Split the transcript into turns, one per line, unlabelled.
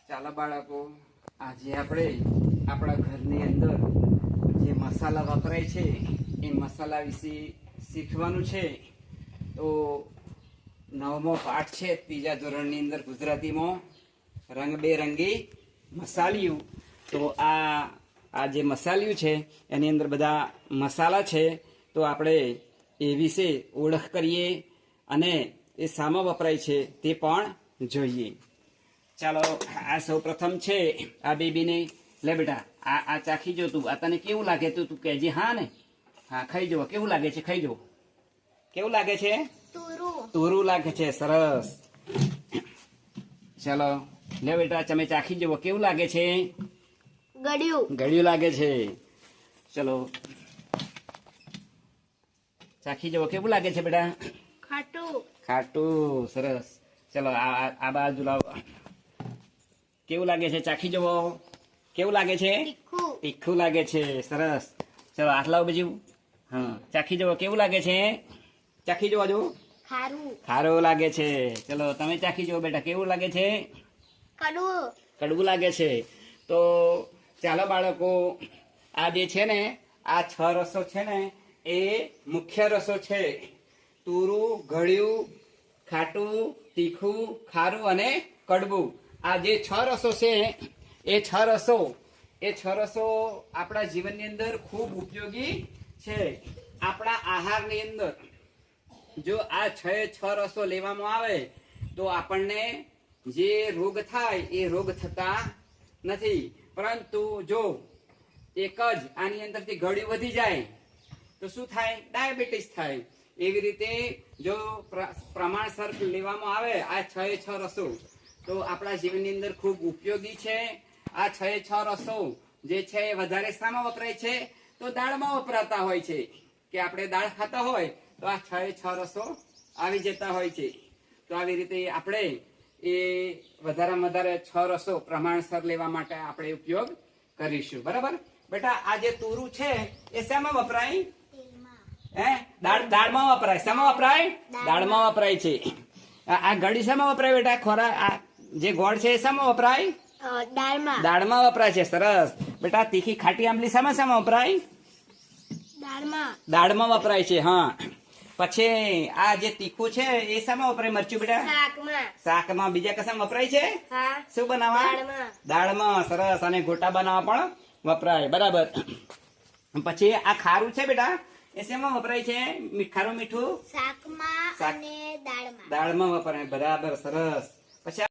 ચાલો બાળકો, આજે આપણે આપણા ઘરની અંદર જે મસાલા વપરાય છે એ મસાલા વિશે શીખવાનું છે. તો 9મો પાઠ છે ત્રીજા ધોરણની અંદર ગુજરાતીમાં, રંગબેરંગી મસાલિયું. તો આ જે મસાલિયું છે એની અંદર બધા મસાલા છે. તો આપણે એ વિશે ઓળખ કરીએ અને એ શામાં વપરાય છે તે પણ જોઈએ. ચાલો, આ સૌ પ્રથમ છે આ બેબીને. લે બેટા, આ ચાખી જો તું. આ તને કેવું લાગે તું કહેજે. હા ને? હા, ખાઈ જવો. કેવું લાગે છે? ખાઈ જવો. કેવું લાગે છે? તુરું લાગે છે. સરસ. ચાલો લે બેટા, તમે ચાખી જવો. કેવું લાગે છે? ગળ્યું લાગે છે. ચલો ચાખી જવો. કેવું લાગે છે બેટા? ખાટું. સરસ. ચલો આ બાજુ લાવો. કેવું લાગે છે? ચાખી જવો. કેવું લાગે છે? તીખું લાગે છે. સરસ. ચલો હાથ લાવો બીજું. હા, ચાખી જવો. કેવું લાગે છે? ચાખી જવા જો. ખારું લાગે છે. ચલો તમે ચાખી જવો બેટા. કેવું લાગે છે? કડવું લાગે છે. તો ચાલો બાળકો, આ જે છે ને, આ 6 રસો છે ને એ મુખ્ય રસો છે. તુરું, ગળ્યું, ખાટું, તીખું, ખારું અને કડવું. આ જે 6 રસો છે એ 6 રસો આપણા જીવનની અંદર ખૂબ ઉપયોગી છે. આપણા આહારની અંદર જો આ 6 રસો લેવામાં આવે તો આપણને જે રોગ થાય એ રોગ થતા નથી. પરંતુ જો એક જ આની અંદરથી ગળ્યું વધી જાય તો શું થાય? ડાયાબિટીસ થાય. એવી રીતે જો પ્રમાણસર લેવામાં આવે આ 6 રસો તો આપણા જીવનની અંદર ખૂબ ઉપયોગી છે. આ 6 રસો જે છે એ વધારે શામાં વપરાય છે? તો દાળમાં વપરાતા હોય છે. કે આપણે દાળ ખાતા હોય તો આ 6 રસો આવી જતા હોય છે. તો આવી રીતે આપણે એ વધારેમાં વધારે 6 રસો પ્રમાણસર લેવા માટે આપણે ઉપયોગ કરીશું. બરાબર બેટા? આ જે તુરું છે એ શામાં વપરાય? દાળમાં વપરાય. શામાં વપરાય? દાળમાં વપરાય છે. આ ગળી શામાં વપરાય બેટા? ખોરાક આ જે ગોળ છે એ શામાં વપરાય? દાળમાં વપરાય છે. સરસ બેટા. તીખી ખાટી આંબલી શામાં વપરાય? દાળમાં વપરાય છે. હા. પછી આ જે તીખું છે એ શામાં વપરાય? મરચું બેટા? શાકમાં. બીજા કશામાં વપરાય છે? શું બનાવવા? દાળમાં. સરસ. અને ગોટા બનાવવા પણ વપરાય. બરાબર. પછી આ ખારું છે બેટા, એ શેમાં વપરાય છે? ખારું મીઠું દાળમાં વપરાય. બરાબર. સરસ. પછી